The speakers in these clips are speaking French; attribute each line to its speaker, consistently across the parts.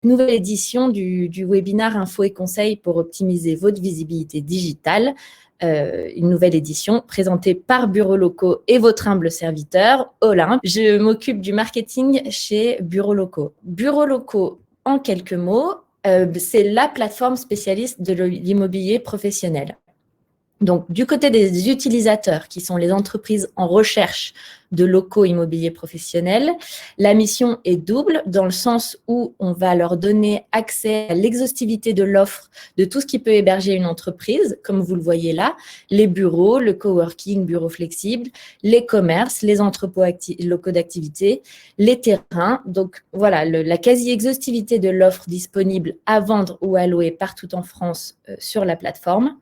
Speaker 1: Nouvelle édition du webinaire Info et conseils pour optimiser votre visibilité digitale. Une nouvelle édition présentée par Bureaux Locaux et votre humble serviteur, Olympe. Je m'occupe du marketing chez Bureaux Locaux. Bureaux Locaux, en quelques mots, c'est la plateforme spécialiste de l'immobilier professionnel. Donc, du côté des utilisateurs, qui sont les entreprises en recherche de locaux immobiliers professionnels, la mission est double dans le sens où on va leur donner accès à l'exhaustivité de l'offre de tout ce qui peut héberger une entreprise, comme vous le voyez là, les bureaux, le coworking, bureaux flexibles, les commerces, les entrepôts locaux d'activité, les terrains. Donc, voilà, la quasi-exhaustivité de l'offre disponible à vendre ou à louer partout en France sur la plateforme.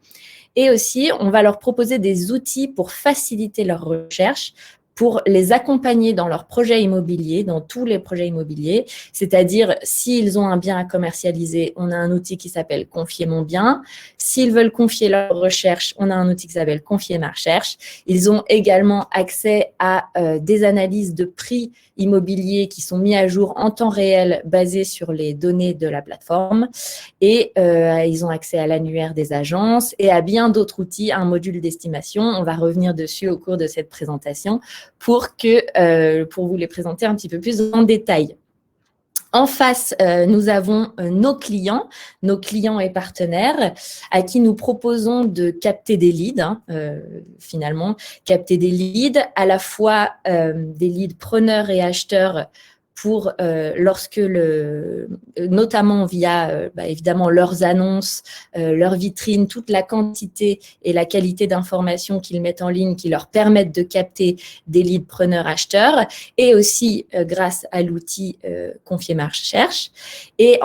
Speaker 1: Et aussi, on va leur proposer des outils pour faciliter leur recherche, pour les accompagner dans leurs projets immobiliers, dans tous les projets immobiliers. C'est-à-dire, s'ils ont un bien à commercialiser, on a un outil qui s'appelle Confier mon bien. S'ils veulent confier leur recherche, on a un outil qui s'appelle Confier ma recherche. Ils ont également accès à des analyses de prix immobiliers qui sont mis à jour en temps réel basées sur les données de la plateforme. Et ils ont accès à l'annuaire des agences et à bien d'autres outils, un module d'estimation. On va revenir dessus au cours de cette présentation pour vous les présenter un petit peu plus en détail. En face, nous avons nos clients et partenaires à qui nous proposons de capter des leads, finalement, capter des leads, à la fois des leads preneurs et acheteurs pour notamment via évidemment leurs annonces, leurs vitrines, toute la quantité et la qualité d'informations qu'ils mettent en ligne qui leur permettent de capter des leads preneurs-acheteurs, et aussi grâce à l'outil Confier ma recherche. Et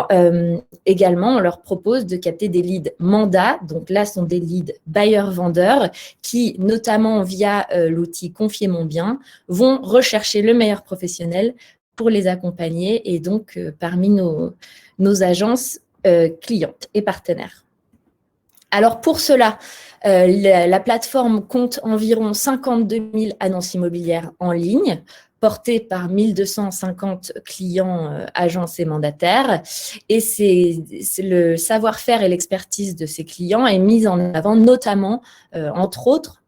Speaker 1: également, on leur propose de capter des leads mandats. Donc là, ce sont des leads bailleurs-vendeurs qui, notamment via l'outil Confier mon bien, vont rechercher le meilleur professionnel pour les accompagner et donc parmi nos agences clientes et partenaires. Alors pour cela, la plateforme compte environ 52 000 annonces immobilières en ligne, portées par 1250 clients, agences et mandataires. Et c'est le savoir-faire et l'expertise de ces clients est mise en avant, notamment, entre autres,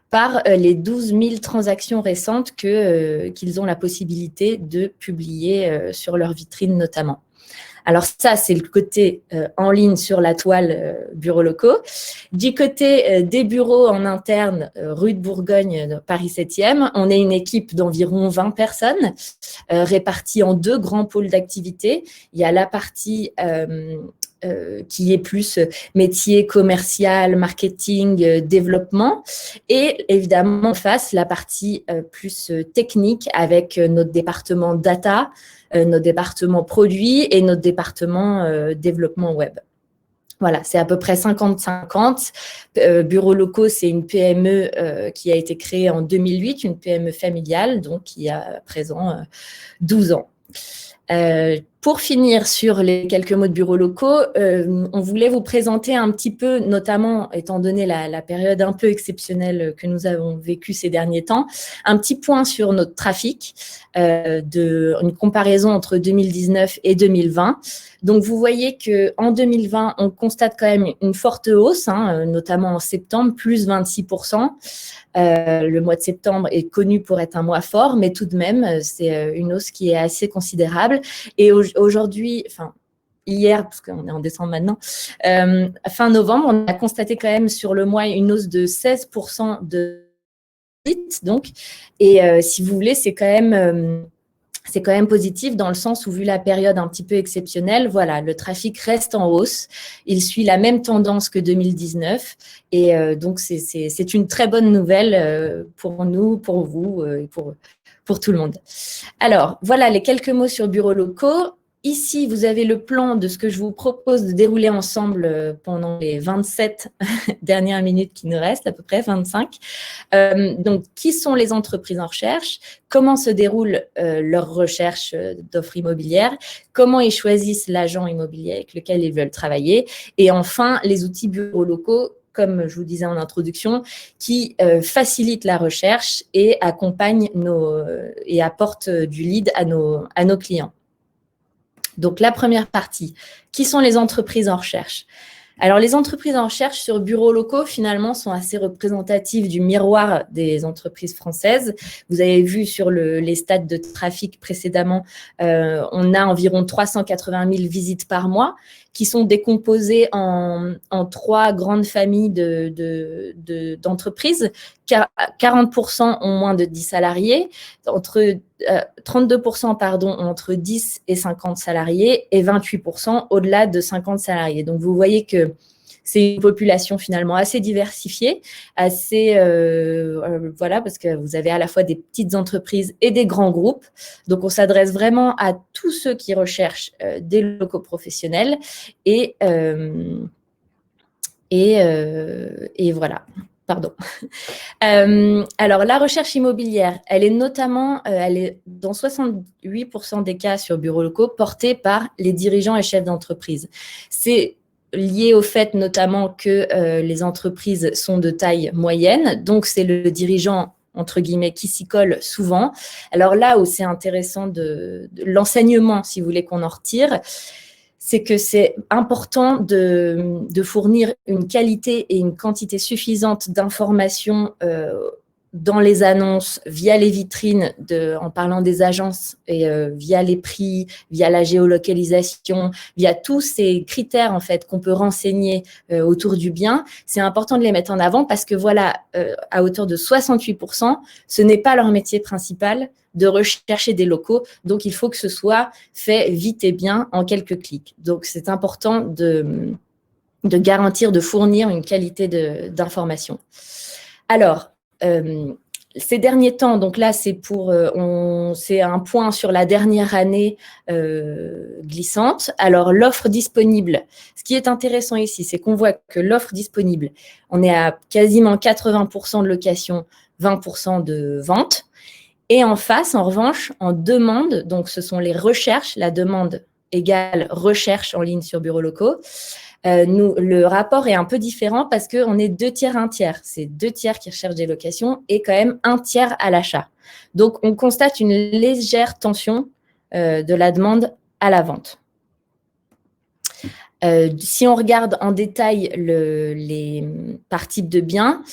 Speaker 1: par les 12 000 transactions récentes qu'ils ont la possibilité de publier sur leur vitrine notamment. Alors ça, c'est le côté en ligne sur la toile bureaux locaux. Du côté des bureaux en interne, rue de Bourgogne, Paris 7e, on est une équipe d'environ 20 personnes réparties en deux grands pôles d'activité. Il y a la partie qui est plus métier commercial, marketing, développement. Et évidemment, en face, la partie plus technique avec notre département data, notre département produits et notre département développement web. Voilà, c'est à peu près 50-50. Bureaux locaux, c'est une PME qui a été créée en 2008, une PME familiale, donc qui a à présent 12 ans. Pour finir sur les quelques mots de bureaux locaux, on voulait vous présenter un petit peu, notamment étant donné la période un peu exceptionnelle que nous avons vécue ces derniers temps, un petit point sur notre trafic, une comparaison entre 2019 et 2020. Donc, vous voyez qu'en 2020, on constate quand même une forte hausse, notamment en septembre, plus 26%. Le mois de septembre est connu pour être un mois fort, mais tout de même, c'est une hausse qui est assez considérable. Et aujourd'hui, hier, parce qu'on est en décembre maintenant, fin novembre, on a constaté quand même sur le mois une hausse de 16% de visite. Donc, et si vous voulez, c'est quand même positif dans le sens où, vu la période un petit peu exceptionnelle, voilà, le trafic reste en hausse. Il suit la même tendance que 2019. Et donc, c'est une très bonne nouvelle pour nous, pour vous et pour tout le monde. Alors, voilà les quelques mots sur bureaux locaux. Ici, vous avez le plan de ce que je vous propose de dérouler ensemble pendant les 27 dernières minutes qui nous restent, à peu près 25. Donc, qui sont les entreprises en recherche? Comment se déroule leur recherche d'offres immobilières? Comment ils choisissent l'agent immobilier avec lequel ils veulent travailler? Et enfin, les outils bureaux locaux, comme je vous disais en introduction, qui facilitent la recherche et accompagnent et apportent du lead à nos clients. Donc, la première partie, qui sont les entreprises en recherche? Alors, les entreprises en recherche sur bureaux locaux, finalement, sont assez représentatives du miroir des entreprises françaises. Vous avez vu sur les stats de trafic précédemment, on a environ 380 000 visites par mois qui sont décomposées en 3 grandes familles d'entreprises. 40% ont moins de 10 salariés, 32% ont entre 10 et 50 salariés et 28% au-delà de 50 salariés. Donc, vous voyez que c'est une population finalement assez diversifiée, assez voilà, parce que vous avez à la fois des petites entreprises et des grands groupes. Donc, on s'adresse vraiment à tous ceux qui recherchent des locaux professionnels et voilà. Pardon. Alors, la recherche immobilière, elle est notamment, elle est dans 68% des cas sur bureaux locaux, portée par les dirigeants et chefs d'entreprise. C'est lié au fait notamment que les entreprises sont de taille moyenne, donc c'est le dirigeant entre guillemets, qui s'y colle souvent. Alors là où c'est intéressant de l'enseignement, si vous voulez qu'on en retire, c'est que c'est important de fournir une qualité et une quantité suffisante d'informations dans les annonces, via les vitrines, en parlant des agences, et via les prix, via la géolocalisation, via tous ces critères en fait qu'on peut renseigner autour du bien. C'est important de les mettre en avant parce que voilà, à hauteur de 68%, ce n'est pas leur métier principal de rechercher des locaux. Donc, il faut que ce soit fait vite et bien en quelques clics. Donc, c'est important de garantir, de fournir une qualité d'information. Alors, ces derniers temps, donc là, c'est un point sur la dernière année glissante. Alors, l'offre disponible, ce qui est intéressant ici, c'est qu'on voit que l'offre disponible, on est à quasiment 80% de location, 20% de vente. Et en face, en revanche, en demande, donc ce sont les recherches, la demande égale recherche en ligne sur bureaux locaux. Le rapport est un peu différent parce qu'on est 2 tiers, 1 tiers. C'est 2 tiers qui recherchent des locations et quand même 1 tiers à l'achat. Donc, on constate une légère tension de la demande à la vente. Si on regarde en détail par type de biens,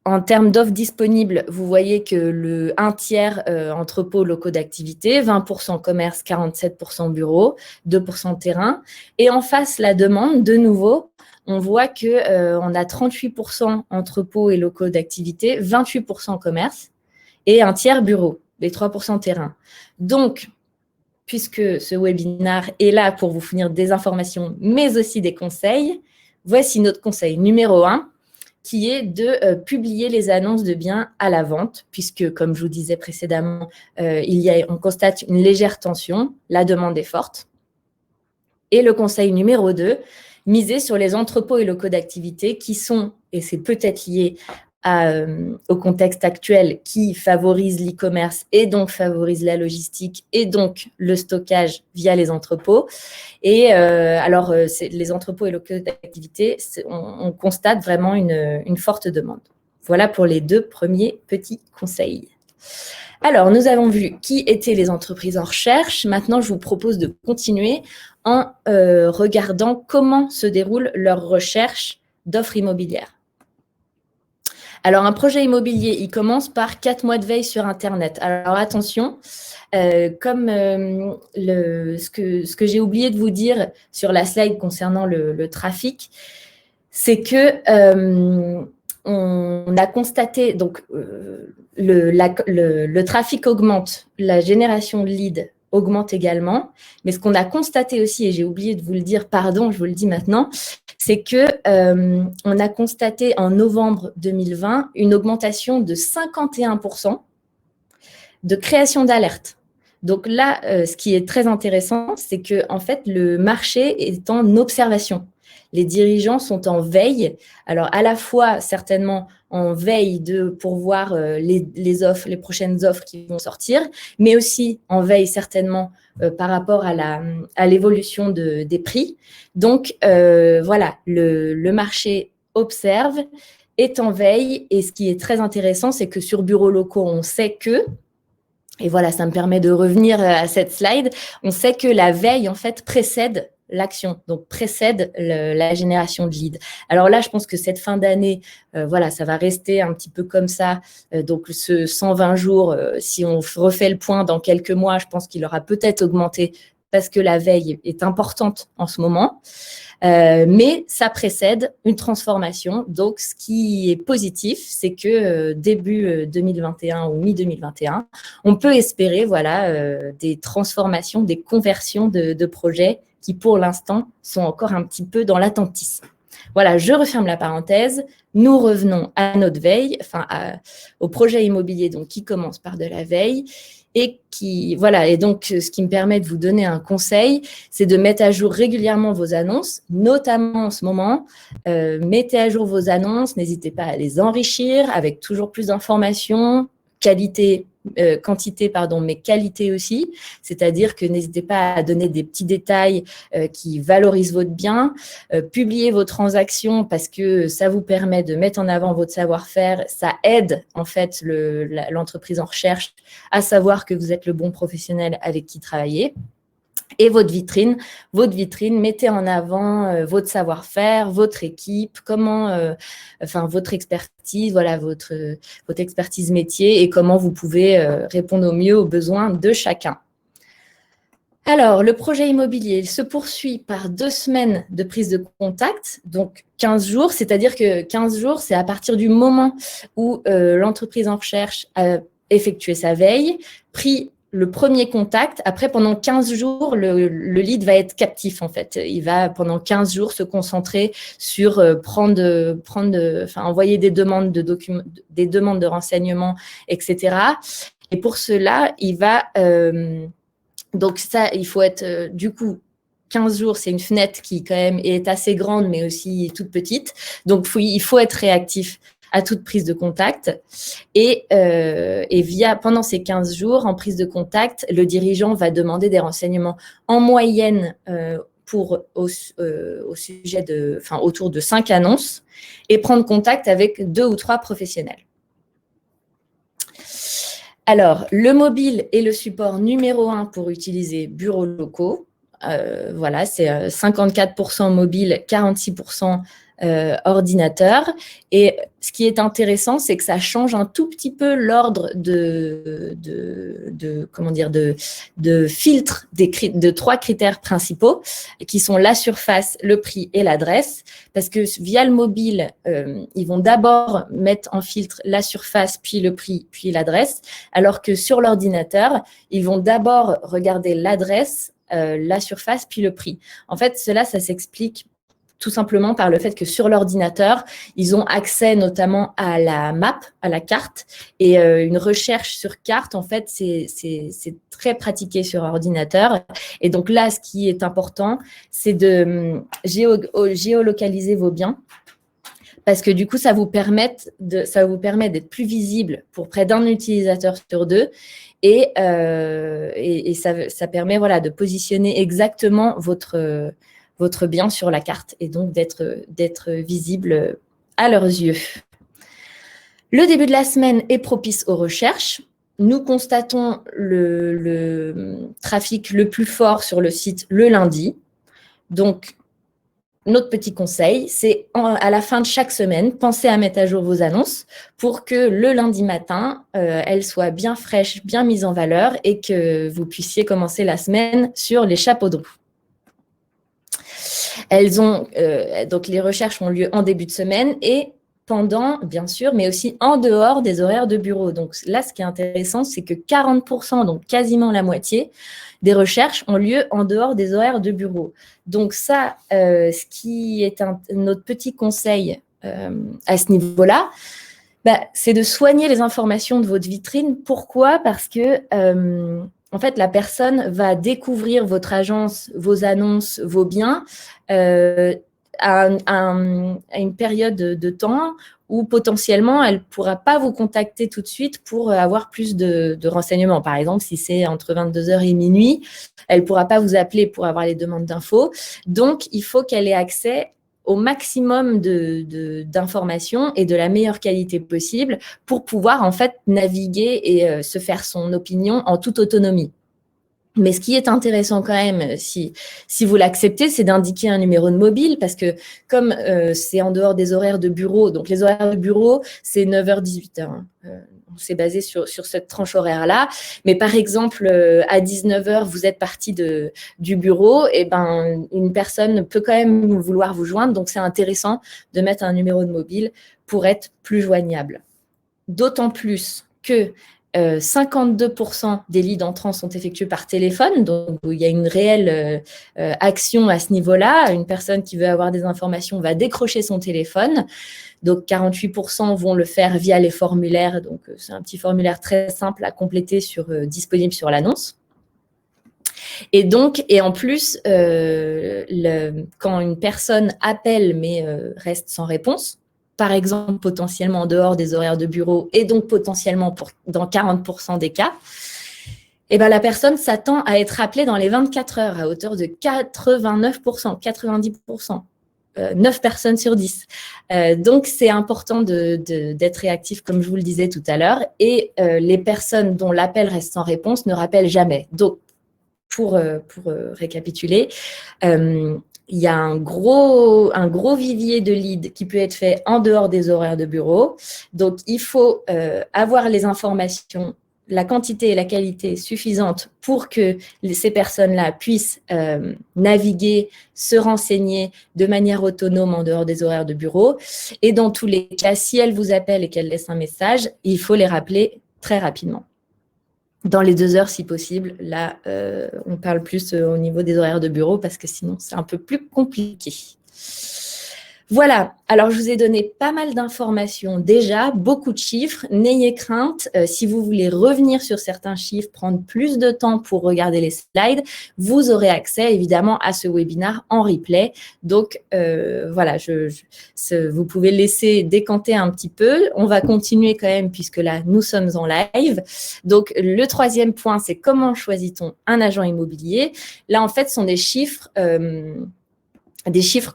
Speaker 1: en termes d'offres disponibles, vous voyez que le 1 tiers entrepôts locaux d'activité, 20% commerce, 47% bureaux, 2% terrain. Et en face, la demande, de nouveau, on voit qu'on a 38% entrepôts et locaux d'activité, 28% commerce et 1 tiers bureaux, les 3% terrain. Donc, puisque ce webinaire est là pour vous fournir des informations, mais aussi des conseils, voici notre conseil numéro 1. Qui est de publier les annonces de biens à la vente, puisque, comme je vous disais précédemment, on constate une légère tension, la demande est forte. Et le conseil numéro 2, miser sur les entrepôts et locaux d'activité qui sont, et c'est peut-être lié au contexte actuel, qui favorise l'e-commerce et donc favorise la logistique et donc le stockage via les entrepôts. Et les entrepôts et locaux d'activité, on constate vraiment une forte demande. Voilà pour les 2 premiers petits conseils. Alors, nous avons vu qui étaient les entreprises en recherche. Maintenant, je vous propose de continuer en regardant comment se déroule leur recherche d'offres immobilières. Alors, un projet immobilier, il commence par 4 mois de veille sur Internet. Alors, attention, comme ce que j'ai oublié de vous dire sur la slide concernant le trafic, c'est que on a constaté, donc le trafic augmente, la génération de leads augmente également, mais ce qu'on a constaté aussi, et j'ai oublié de vous le dire, pardon, je vous le dis maintenant, c'est qu'on a constaté en novembre 2020 une augmentation de 51% de création d'alertes. Donc là, ce qui est très intéressant, c'est que en fait, le marché est en observation. Les dirigeants sont en veille, alors à la fois certainement en veille pour voir les offres, les prochaines offres qui vont sortir, mais aussi en veille certainement par rapport à l'évolution des prix. Donc voilà, le marché observe, est en veille, et ce qui est très intéressant, c'est que sur bureaux locaux, on sait que Et voilà, ça me permet de revenir à cette slide. On sait que la veille, en fait, précède l'action, donc précède la génération de leads. Alors là, je pense que cette fin d'année, voilà, ça va rester un petit peu comme ça. Donc, ce 120 jours, si on refait le point dans quelques mois, je pense qu'il aura peut-être augmenté parce que la veille est importante en ce moment. Mais ça précède une transformation. Donc, ce qui est positif, c'est que début 2021 ou mi-2021, on peut espérer voilà, des transformations, des conversions de projets qui, pour l'instant, sont encore un petit peu dans l'attentisme. Voilà, je referme la parenthèse. Nous revenons à notre veille, enfin au projet immobilier donc, qui commence par de la veille. Et donc ce qui me permet de vous donner un conseil, c'est de mettre à jour régulièrement vos annonces, notamment en ce moment. Mettez à jour vos annonces, n'hésitez pas à les enrichir avec toujours plus d'informations, quantité, mais qualité aussi. C'est-à-dire que n'hésitez pas à donner des petits détails qui valorisent votre bien. Publiez vos transactions parce que ça vous permet de mettre en avant votre savoir-faire. Ça aide en fait l'entreprise en recherche à savoir que vous êtes le bon professionnel avec qui travailler. Et votre vitrine, mettez en avant votre savoir-faire, votre équipe, votre expertise, voilà, votre expertise métier et comment vous pouvez répondre au mieux aux besoins de chacun. Alors, le projet immobilier il se poursuit par 2 semaines de prise de contact, donc 15 jours, c'est-à-dire que 15 jours, c'est à partir du moment où l'entreprise en recherche a effectué sa veille, pris le premier contact. Après, pendant 15 jours, le lead va être captif, en fait. Il va, pendant 15 jours, se concentrer sur envoyer des demandes de documents, des demandes de renseignements, etc. Et pour cela, il va... donc ça, il faut être, du coup, 15 jours, c'est une fenêtre qui, quand même, est assez grande, mais aussi toute petite. Donc, il faut être réactif à toute prise de contact. Et pendant ces 15 jours, en prise de contact, le dirigeant va demander des renseignements en moyenne au sujet autour de 5 annonces et prendre contact avec 2 ou 3 professionnels. Alors, le mobile est le support numéro 1 pour utiliser bureaux locaux. Voilà, c'est 54% mobile, 46% ordinateur. Et ce qui est intéressant, c'est que ça change un tout petit peu l'ordre de filtre de 3 critères principaux qui sont la surface, le prix et l'adresse. Parce que via le mobile, ils vont d'abord mettre en filtre la surface, puis le prix, puis l'adresse. Alors que sur l'ordinateur, ils vont d'abord regarder l'adresse, la surface, puis le prix. En fait, ça s'explique tout simplement par le fait que sur l'ordinateur, ils ont accès notamment à la map, à la carte, et une recherche sur carte, en fait, c'est très pratiqué sur ordinateur. Et donc là, ce qui est important, c'est de géolocaliser vos biens, parce que du coup, ça vous permet d'être plus visible pour près d'un utilisateur sur 2, et ça permet voilà, de positionner exactement votre bien sur la carte et donc d'être visible à leurs yeux. Le début de la semaine est propice aux recherches. Nous constatons le trafic le plus fort sur le site le lundi. Donc, notre petit conseil, c'est à la fin de chaque semaine, pensez à mettre à jour vos annonces pour que le lundi matin, elles soient bien fraîches, bien mises en valeur et que vous puissiez commencer la semaine sur les chapeaux de roue. Donc, les recherches ont lieu en début de semaine et pendant, bien sûr, mais aussi en dehors des horaires de bureau. Donc là, ce qui est intéressant, c'est que 40%, donc quasiment la moitié, des recherches ont lieu en dehors des horaires de bureau. Donc ça, ce qui est notre petit conseil à ce niveau-là, c'est de soigner les informations de votre vitrine. Pourquoi ? Parce que en fait, la personne va découvrir votre agence, vos annonces, vos biens à une période de temps où potentiellement, elle ne pourra pas vous contacter tout de suite pour avoir plus de renseignements. Par exemple, si c'est entre 22h et minuit, elle ne pourra pas vous appeler pour avoir les demandes d'infos. Donc, il faut qu'elle ait accès au maximum d'informations et de la meilleure qualité possible pour pouvoir en fait naviguer et se faire son opinion en toute autonomie. Mais ce qui est intéressant quand même, si vous l'acceptez, c'est d'indiquer un numéro de mobile parce que comme c'est en dehors des horaires de bureau, donc les horaires de bureau, c'est 9h-18h. On s'est basé sur cette tranche horaire-là. Mais par exemple, à 19h, vous êtes parti du bureau, et ben, une personne peut quand même vouloir vous joindre. Donc, c'est intéressant de mettre un numéro de mobile pour être plus joignable. D'autant plus que 52% des leads entrants sont effectués par téléphone, donc il y a une réelle action à ce niveau-là. Une personne qui veut avoir des informations va décrocher son téléphone. Donc 48% vont le faire via les formulaires. Donc c'est un petit formulaire très simple à compléter disponible sur l'annonce. Et en plus, quand une personne appelle mais reste sans réponse, par exemple potentiellement en dehors des horaires de bureau et donc potentiellement dans 40% des cas, et ben, la personne s'attend à être appelée dans les 24 heures à hauteur de 89%, 90%. 9 personnes sur 10. Donc, c'est important d'être réactif, comme je vous le disais tout à l'heure. Et les personnes dont l'appel reste sans réponse ne rappellent jamais. Donc, pour récapituler, il y a un gros vivier de leads qui peut être fait en dehors des horaires de bureau. Donc, il faut avoir les informations, la quantité et la qualité suffisantes pour que ces personnes-là puissent naviguer, se renseigner de manière autonome en dehors des horaires de bureau. Et dans tous les cas, si elles vous appellent et qu'elles laissent un message, il faut les rappeler très rapidement. Dans les 2 heures, si possible. Là, on parle plus au niveau des horaires de bureau parce que sinon, c'est un peu plus compliqué. Voilà, alors je vous ai donné pas mal d'informations déjà, beaucoup de chiffres. N'ayez crainte, si vous voulez revenir sur certains chiffres, prendre plus de temps pour regarder les slides, vous aurez accès évidemment à ce webinaire en replay. Donc voilà, vous pouvez laisser décanter un petit peu. On va continuer quand même puisque là, nous sommes en live. Donc le 3e point, c'est comment choisit-on un agent immobilier? Là, en fait, ce sont des chiffres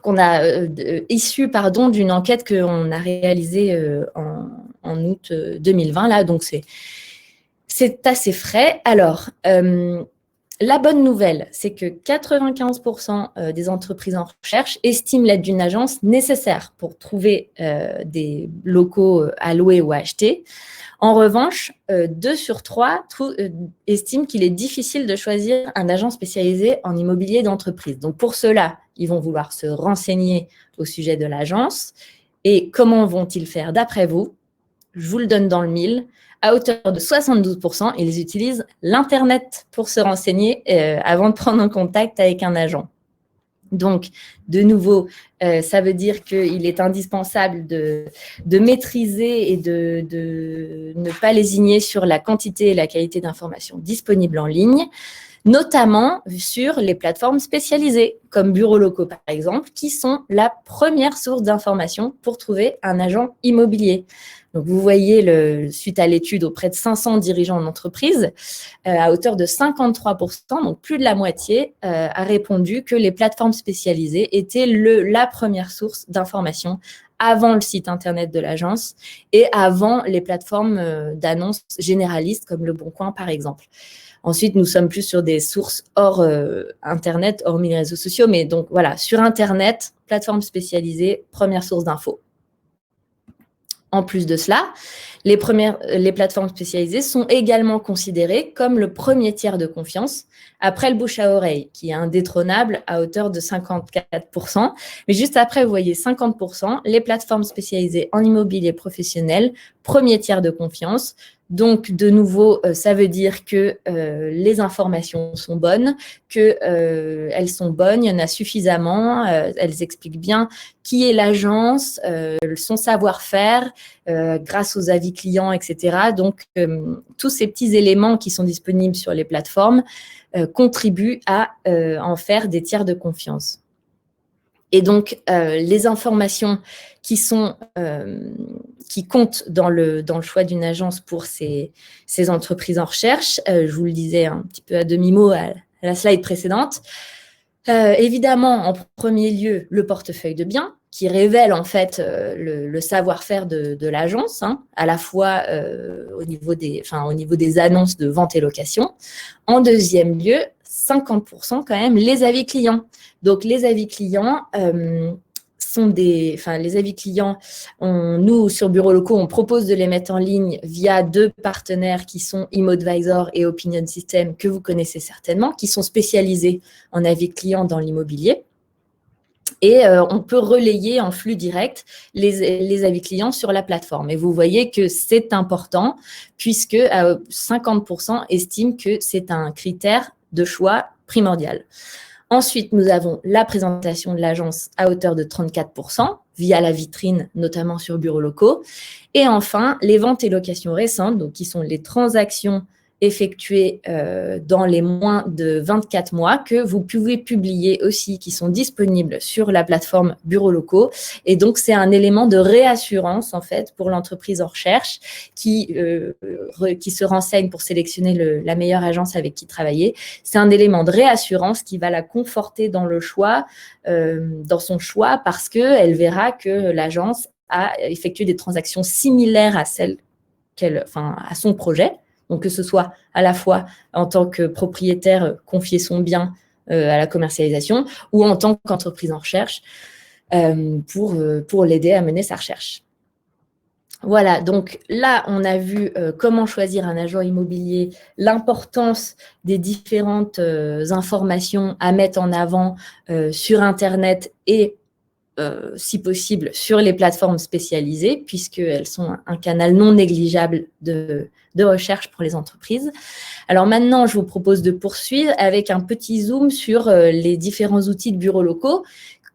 Speaker 1: qu'on a issus d'une enquête qu'on a réalisée en août 2020. Là, donc, c'est assez frais. Alors, la bonne nouvelle, c'est que 95% des entreprises en recherche estiment l'aide d'une agence nécessaire pour trouver des locaux à louer ou à acheter. En revanche, 2 sur 3 estiment qu'il est difficile de choisir un agent spécialisé en immobilier d'entreprise. Donc, pour cela, ils vont vouloir se renseigner au sujet de l'agence. Et comment vont-ils faire d'après vous? Je vous le donne dans le mille. À hauteur de 72%, ils utilisent l'Internet pour se renseigner avant de prendre en contact avec un agent. Donc, de nouveau, ça veut dire qu'il est indispensable de maîtriser et de ne pas lésigner sur la quantité et la qualité d'informations disponibles en ligne, notamment sur les plateformes spécialisées, comme Bureaux Locaux par exemple, qui sont la première source d'information pour trouver un agent immobilier. Donc, vous voyez, suite à l'étude auprès de 500 dirigeants d'entreprise, à hauteur de 53%, donc plus de la moitié, a répondu que les plateformes spécialisées étaient la première source d'information avant le site internet de l'agence et avant les plateformes d'annonces généralistes comme Le Bon Coin par exemple. Ensuite, nous sommes plus sur des sources hors Internet, hormis les réseaux sociaux. Mais donc, voilà, sur Internet, plateforme spécialisée, première source d'infos. En plus de cela, les plateformes spécialisées sont également considérées comme le premier tiers de confiance après le bouche à oreille, qui est indétrônable à hauteur de 54%. Mais juste après, vous voyez 50%, les plateformes spécialisées en immobilier professionnel, premier tiers de confiance. Donc, de nouveau, ça veut dire que les informations sont bonnes, qu'elles sont bonnes, il y en a suffisamment, elles expliquent bien qui est l'agence, son savoir-faire, grâce aux avis clients, etc. Donc, tous ces petits éléments qui sont disponibles sur les plateformes contribuent à en faire des tiers de confiance. Et donc, les informations qui comptent dans le choix d'une agence pour ces entreprises en recherche, je vous le disais un petit peu à demi-mot à la slide précédente, Évidemment, en premier lieu, le portefeuille de biens qui révèle en fait le savoir-faire de l'agence, hein, à la fois au niveau des annonces de vente et location. En deuxième lieu, 50% quand même les avis clients. Donc les avis clients les avis clients, nous sur Bureaux Locaux, on propose de les mettre en ligne via 2 partenaires qui sont ImmoAdvisor et Opinion System, que vous connaissez certainement, qui sont spécialisés en avis clients dans l'immobilier. Et on peut relayer en flux direct les avis clients sur la plateforme. Et vous voyez que c'est important puisque 50% estiment que c'est un critère de choix primordial. Ensuite, nous avons la présentation de l'agence à hauteur de 34% via la vitrine, notamment sur Bureaux Locaux. Et enfin, les ventes et locations récentes, donc qui sont les transactions effectuées dans les moins de 24 mois que vous pouvez publier aussi, qui sont disponibles sur la plateforme Bureaux Locaux. Et donc, c'est un élément de réassurance, en fait, pour l'entreprise en recherche qui se renseigne pour sélectionner la meilleure agence avec qui travailler. C'est un élément de réassurance qui va la conforter dans le choix, dans son choix, parce qu'elle verra que l'agence a effectué des transactions similaires à celles à son projet. Donc, que ce soit à la fois en tant que propriétaire, confier son bien à la commercialisation ou en tant qu'entreprise en recherche pour l'aider à mener sa recherche. Voilà, donc là, on a vu comment choisir un agent immobilier, l'importance des différentes informations à mettre en avant sur Internet et si possible, sur les plateformes spécialisées, puisqu'elles sont un canal non négligeable de recherche pour les entreprises. Alors maintenant, je vous propose de poursuivre avec un petit zoom sur les différents outils de bureaux locaux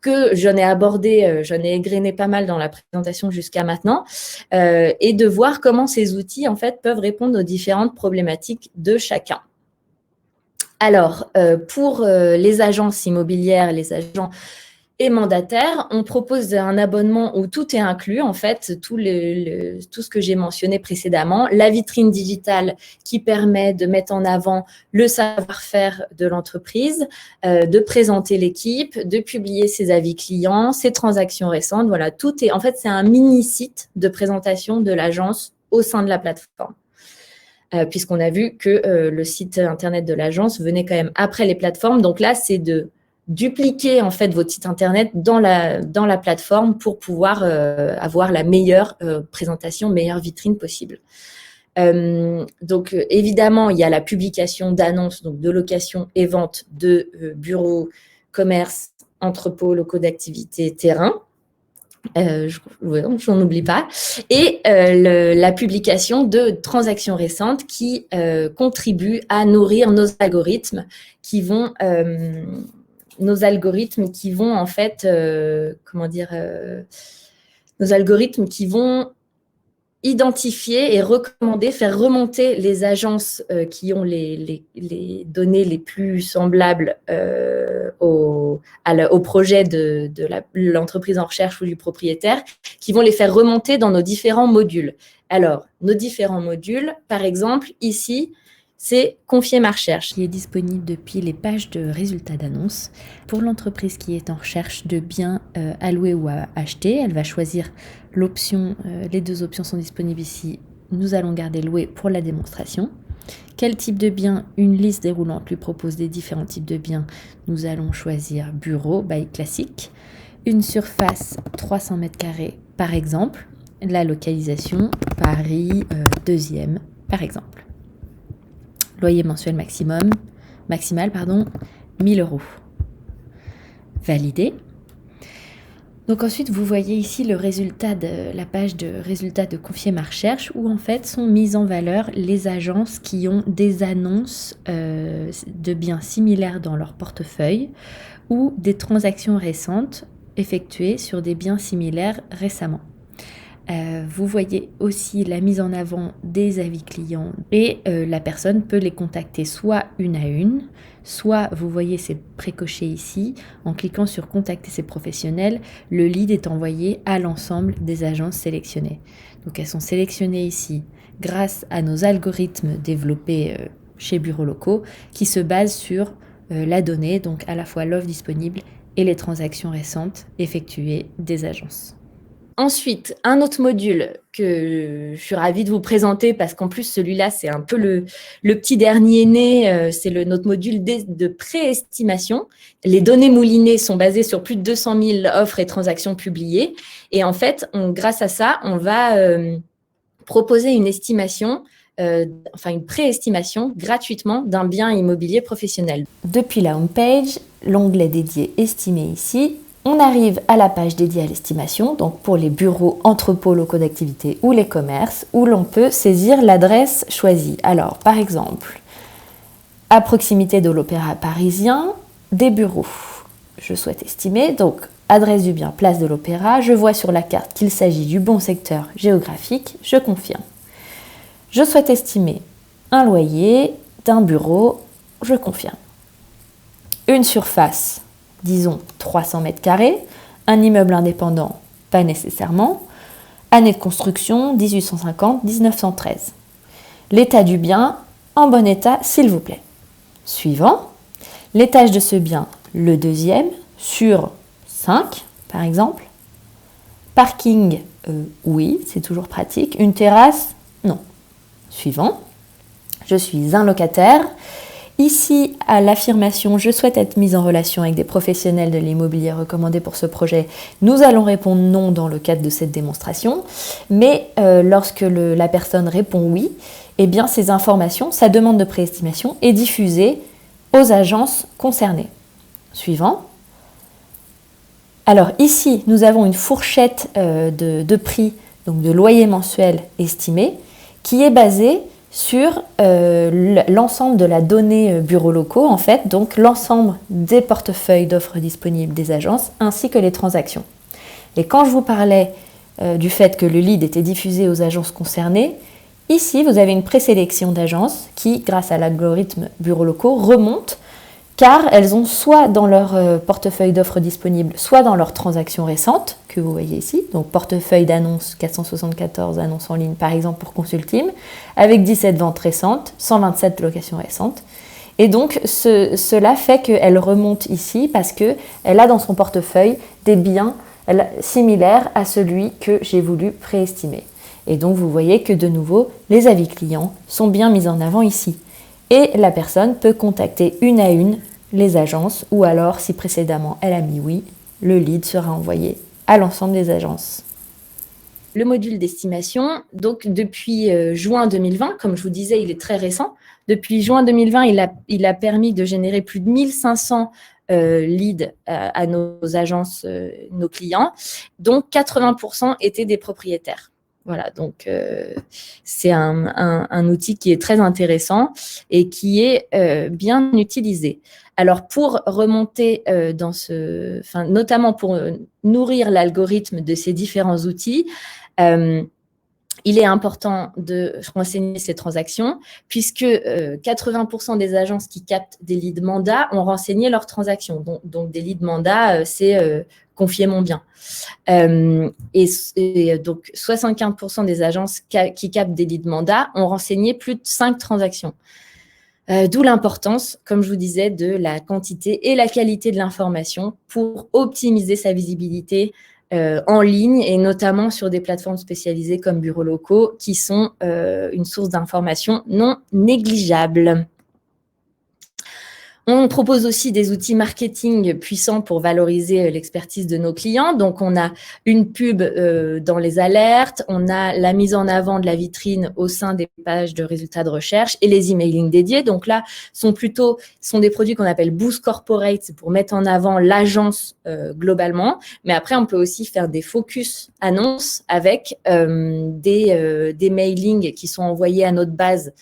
Speaker 1: que j'en ai abordé, j'en ai égrené pas mal dans la présentation jusqu'à maintenant, et de voir comment ces outils, en fait, peuvent répondre aux différentes problématiques de chacun. Alors, pour les agences immobilières, les agents et mandataires, on propose un abonnement où tout est inclus, en fait, tout ce que j'ai mentionné précédemment, la vitrine digitale qui permet de mettre en avant le savoir-faire de l'entreprise, de présenter l'équipe, de publier ses avis clients, ses transactions récentes, voilà, tout est, en fait, c'est un mini-site de présentation de l'agence au sein de la plateforme. Puisqu'on a vu que le site internet de l'agence venait quand même après les plateformes, donc là, c'est de dupliquer en fait votre site internet dans la plateforme pour pouvoir avoir la meilleure présentation, meilleure vitrine possible. Donc évidemment, il y a la publication d'annonces, donc de location et vente de bureaux, commerces, entrepôts, locaux d'activité, terrains. J'en oublie pas. Et la publication de transactions récentes qui contribuent à nourrir nos algorithmes qui vont en fait, nos algorithmes qui vont identifier et recommander, faire remonter les agences qui ont les données les plus semblables au projet de l'entreprise en recherche ou du propriétaire, qui vont les faire remonter dans nos différents modules. Alors, nos différents modules, par exemple, ici, c'est Confier ma recherche,
Speaker 2: qui est disponible depuis les pages de résultats d'annonces. Pour l'entreprise qui est en recherche de biens à louer ou à acheter, elle va choisir l'option, les 2 options sont disponibles ici. Nous allons garder louer pour la démonstration. Quel type de bien? Une liste déroulante lui propose des différents types de biens. Nous allons choisir bureau, bail classique. Une surface 300 m² par exemple. La localisation, Paris 2e par exemple. Loyer mensuel maximal, 1 000 €. Validé. Donc ensuite, vous voyez ici le résultat de la page de résultats de Confier ma recherche où en fait sont mises en valeur les agences qui ont des annonces de biens similaires dans leur portefeuille ou des transactions récentes effectuées sur des biens similaires récemment. Vous voyez aussi la mise en avant des avis clients et la personne peut les contacter soit une à une, soit vous voyez c'est précoché ici, en cliquant sur contacter ces professionnels, le lead est envoyé à l'ensemble des agences sélectionnées. Donc elles sont sélectionnées ici grâce à nos algorithmes développés chez Bureaux Locaux qui se basent sur la donnée, donc à la fois l'offre disponible et les transactions récentes effectuées des agences.
Speaker 1: Ensuite, un autre module que je suis ravie de vous présenter parce qu'en plus, celui-là, c'est un peu le petit dernier né, c'est notre module de préestimation. Les données moulinées sont basées sur plus de 200 000 offres et transactions publiées. Et en fait, grâce à ça, on va proposer une estimation, une préestimation gratuitement d'un bien immobilier professionnel.
Speaker 2: Depuis la homepage, l'onglet dédié Estimer ici, on arrive à la page dédiée à l'estimation, donc pour les bureaux, entrepôts, locaux d'activité ou les commerces, où l'on peut saisir l'adresse choisie. Alors, par exemple, à proximité de l'Opéra parisien, des bureaux. Je souhaite estimer, donc adresse du bien, place de l'Opéra, je vois sur la carte qu'il s'agit du bon secteur géographique, je confirme. Je souhaite estimer un loyer d'un bureau, je confirme. Une surface, disons 300 mètres carrés, un immeuble indépendant, pas nécessairement, année de construction 1850-1913. L'état du bien, en bon état s'il vous plaît. Suivant, l'étage de ce bien, le deuxième, sur 5 par exemple. Parking, oui, c'est toujours pratique. Une terrasse, non. Suivant, je suis un locataire. Ici, à l'affirmation « Je souhaite être mise en relation avec des professionnels de l'immobilier recommandés pour ce projet », nous allons répondre non dans le cadre de cette démonstration. Mais lorsque la personne répond oui, eh bien, ces informations, sa demande de préestimation est diffusée aux agences concernées. Suivant. Alors ici, nous avons une fourchette de prix, donc de loyer mensuel estimé, qui est basée sur l'ensemble de la donnée bureaux locaux, en fait, donc l'ensemble des portefeuilles d'offres disponibles des agences, ainsi que les transactions. Et quand je vous parlais du fait que le lead était diffusé aux agences concernées, ici, vous avez une présélection d'agences qui, grâce à l'algorithme bureaux locaux, remonte car elles ont soit dans leur portefeuille d'offres disponibles, soit dans leurs transactions récentes, que vous voyez ici, donc portefeuille d'annonces 474 annonces en ligne par exemple pour Consultime, avec 17 ventes récentes, 127 locations récentes. Et donc cela fait qu'elle remonte ici parce qu'elle a dans son portefeuille des biens similaires à celui que j'ai voulu préestimer. Et donc vous voyez que de nouveau, les avis clients sont bien mis en avant ici. Et la personne peut contacter une à une les agences ou alors, si précédemment elle a mis oui, le lead sera envoyé à l'ensemble des agences.
Speaker 1: Le module d'estimation, donc depuis juin 2020, comme je vous disais, il est très récent. Depuis juin 2020, il a permis de générer plus de 1500 leads à nos agences, nos clients, dont 80% étaient des propriétaires. Voilà, donc c'est un outil qui est très intéressant et qui est bien utilisé. Alors, pour remonter notamment pour nourrir l'algorithme de ces différents outils, il est important de renseigner ces transactions puisque 80% des agences qui captent des leads mandats ont renseigné leurs transactions. Donc des leads mandats, c'est confier mon bien. Et donc 75% des agences qui captent des leads mandats ont renseigné plus de 5 transactions. D'où l'importance, comme je vous disais, de la quantité et la qualité de l'information pour optimiser sa visibilité en ligne et notamment sur des plateformes spécialisées comme Bureaux locaux qui sont une source d'information non négligeable. On propose aussi des outils marketing puissants pour valoriser l'expertise de nos clients. Donc, on a une pub dans les alertes, on a la mise en avant de la vitrine au sein des pages de résultats de recherche et les emailing dédiés. Donc là, sont des produits qu'on appelle Boost Corporate, c'est pour mettre en avant l'agence globalement. Mais après, on peut aussi faire des focus annonces avec des mailings qui sont envoyés à notre base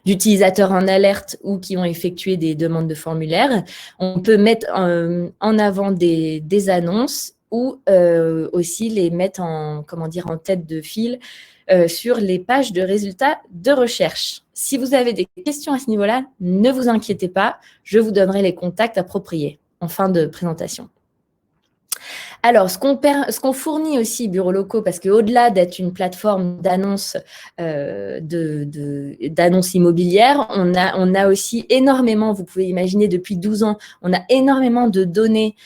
Speaker 1: d'utilisateurs en alerte ou qui ont effectué des demandes de formulaires. On peut mettre en avant des annonces ou aussi les mettre en tête de file sur les pages de résultats de recherche. Si vous avez des questions à ce niveau-là, ne vous inquiétez pas, je vous donnerai les contacts appropriés en fin de présentation. Alors, ce qu'on fournit aussi, bureaux locaux, parce qu'au-delà d'être une plateforme d'annonces d'annonces immobilières, on a aussi énormément, vous pouvez imaginer depuis 12 ans, on a énormément de données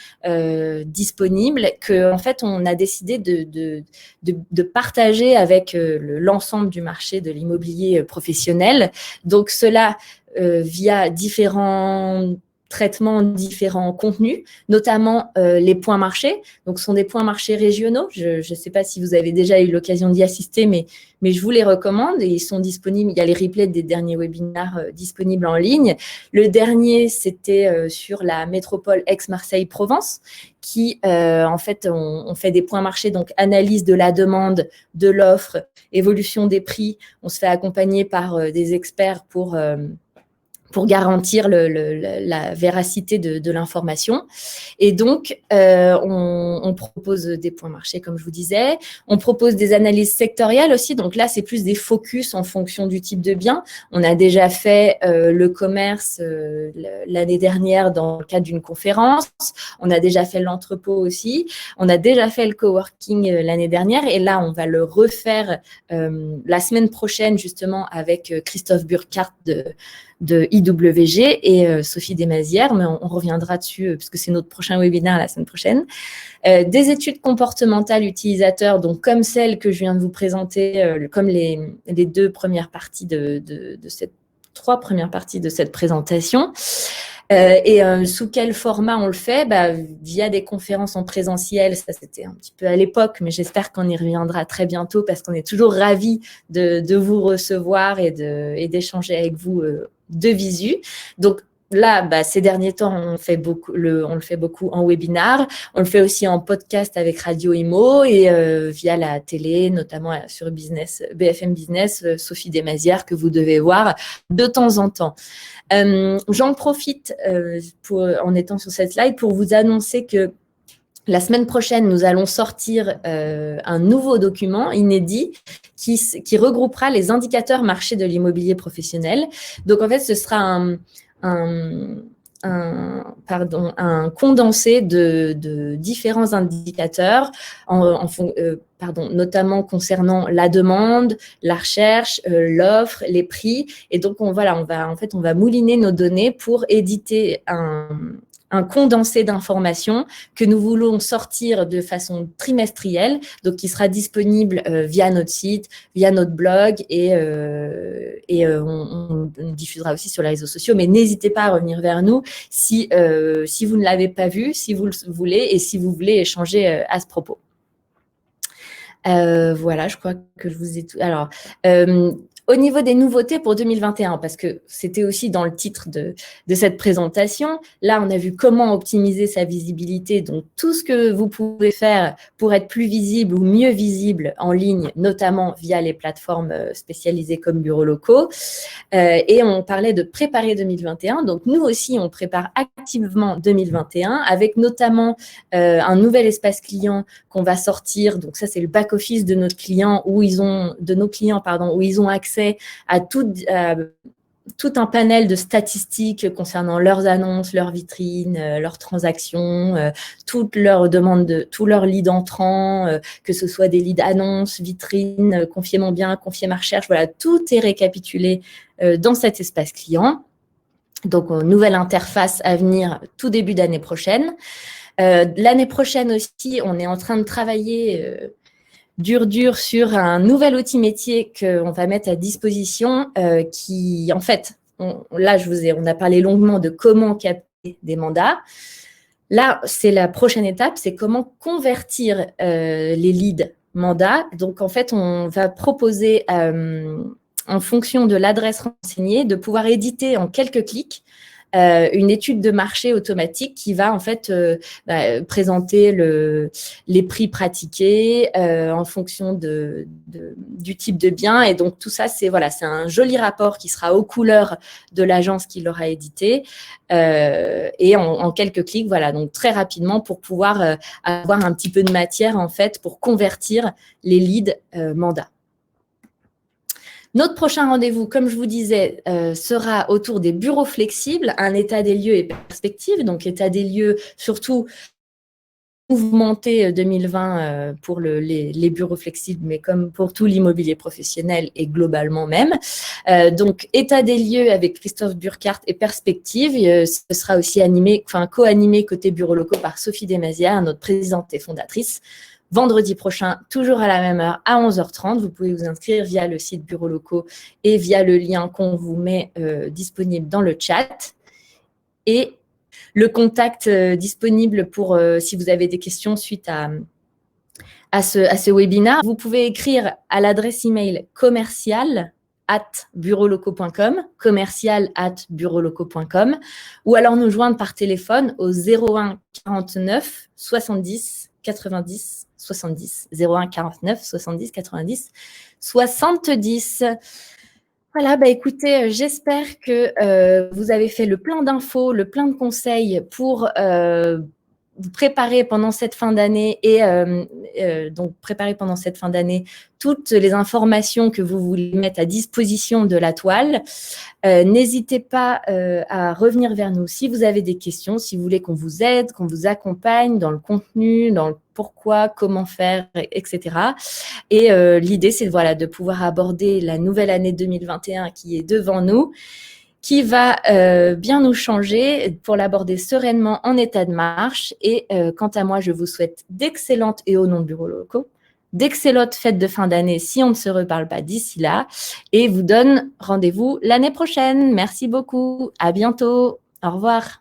Speaker 1: disponibles qu'en fait, on a décidé de partager avec l'ensemble du marché de l'immobilier professionnel. Donc, cela via différents traitements, différents contenus, notamment les points marchés. Donc, ce sont des points marchés régionaux. Je ne sais pas si vous avez déjà eu l'occasion d'y assister, mais je vous les recommande et ils sont disponibles. Il y a les replays des derniers webinaires disponibles en ligne. Le dernier, c'était sur la métropole Aix-Marseille-Provence qui, en fait, on fait des points marchés, donc analyse de la demande, de l'offre, évolution des prix. On se fait accompagner par des experts pour garantir la véracité de l'information. Et donc, on propose des points marchés, comme je vous disais. On propose des analyses sectorielles aussi. Donc là, c'est plus des focus en fonction du type de bien. On a déjà fait le commerce l'année dernière dans le cadre d'une conférence. On a déjà fait l'entrepôt aussi. On a déjà fait le coworking l'année dernière. Et là, on va le refaire la semaine prochaine, justement, avec Christophe Burkhardt de IWG et Sophie Desmazières, mais on reviendra dessus puisque c'est notre prochain webinaire la semaine prochaine. Des études comportementales utilisateurs, donc comme celles que je viens de vous présenter, comme les deux premières parties trois premières parties de cette présentation. Sous quel format on le fait? Via des conférences en présentiel, ça c'était un petit peu à l'époque, mais j'espère qu'on y reviendra très bientôt parce qu'on est toujours ravis de vous recevoir et d'échanger avec vous de visu. Donc là, ces derniers temps, on le fait beaucoup en webinar. On le fait aussi en podcast avec Radio Imo et via la télé, notamment sur BFM Business, Sophie Desmazières, que vous devez voir de temps en temps. J'en profite en étant sur cette slide pour vous annoncer que la semaine prochaine, nous allons sortir un nouveau document inédit qui regroupera les indicateurs marché de l'immobilier professionnel. Donc, en fait, ce sera un condensé de différents indicateurs, notamment concernant la demande, la recherche, l'offre, les prix. Et donc, on va mouliner nos données pour éditer un condensé d'informations que nous voulons sortir de façon trimestrielle, donc qui sera disponible via notre site, via notre blog et on diffusera aussi sur les réseaux sociaux. Mais n'hésitez pas à revenir vers nous si vous ne l'avez pas vu, si vous le voulez et si vous voulez échanger à ce propos. Voilà, je crois que je vous ai tout. Alors, au niveau des nouveautés pour 2021, parce que c'était aussi dans le titre de cette présentation, là, on a vu comment optimiser sa visibilité. Donc, tout ce que vous pouvez faire pour être plus visible ou mieux visible en ligne, notamment via les plateformes spécialisées comme bureaux locaux. Et on parlait de préparer 2021. Donc, nous aussi, on prépare activement 2021 avec notamment un nouvel espace client qu'on va sortir. Donc, ça, c'est le back-office de nos clients où ils ont accès à tout un panel de statistiques concernant leurs annonces, leurs vitrines, leurs transactions, toutes leurs demandes, tous leurs leads entrants, que ce soit des leads annonces, vitrines, confiez mon bien, confiez ma recherche. Voilà, tout est récapitulé dans cet espace client. Donc, nouvelle interface à venir tout début d'année prochaine. L'année prochaine aussi, on est en train de travailler dur sur un nouvel outil métier qu'on va mettre à disposition qui, en fait, on a parlé longuement de comment capter des mandats. Là, c'est la prochaine étape, c'est comment convertir les leads mandats. Donc, en fait, on va proposer, en fonction de l'adresse renseignée, de pouvoir éditer en quelques clics une étude de marché automatique qui va en fait présenter les prix pratiqués en fonction du type de bien. Et donc, tout ça, c'est un joli rapport qui sera aux couleurs de l'agence qui l'aura édité et en quelques clics, donc très rapidement pour pouvoir avoir un petit peu de matière en fait pour convertir les leads mandats. Notre prochain rendez-vous, comme je vous disais, sera autour des bureaux flexibles, un état des lieux et perspectives. Donc, état des lieux, surtout mouvementé 2020 pour les bureaux flexibles, mais comme pour tout l'immobilier professionnel et globalement même. Donc, état des lieux avec Christophe Burkhardt et perspective. Ce sera aussi co-animé côté bureaux locaux par Sophie Desmazières, notre présidente et fondatrice. Vendredi prochain, toujours à la même heure, à 11h30. Vous pouvez vous inscrire via le site Bureaux Locaux et via le lien qu'on vous met disponible dans le chat. Et le contact disponible pour si vous avez des questions suite à ce webinaire. Vous pouvez écrire à l'adresse email commercial@bureauslocaux.com ou alors nous joindre par téléphone au 01 49 70 90 70. 01 49 70 90 70. Voilà, écoutez, j'espère que vous avez fait le plein d'infos, le plein de conseils pour vous préparer pendant cette fin d'année et donc préparer pendant cette fin d'année toutes les informations que vous voulez mettre à disposition de la toile. N'hésitez pas à revenir vers nous si vous avez des questions, si vous voulez qu'on vous aide, qu'on vous accompagne dans le contenu, dans le pourquoi, comment faire, etc. Et l'idée, c'est de pouvoir aborder la nouvelle année 2021 qui est devant nous, qui va bien nous changer pour l'aborder sereinement en état de marche. Et quant à moi, je vous souhaite d'excellentes, et au nom de Bureaux Locaux, d'excellentes fêtes de fin d'année si on ne se reparle pas d'ici là. Et vous donne rendez-vous l'année prochaine. Merci beaucoup. À bientôt. Au revoir.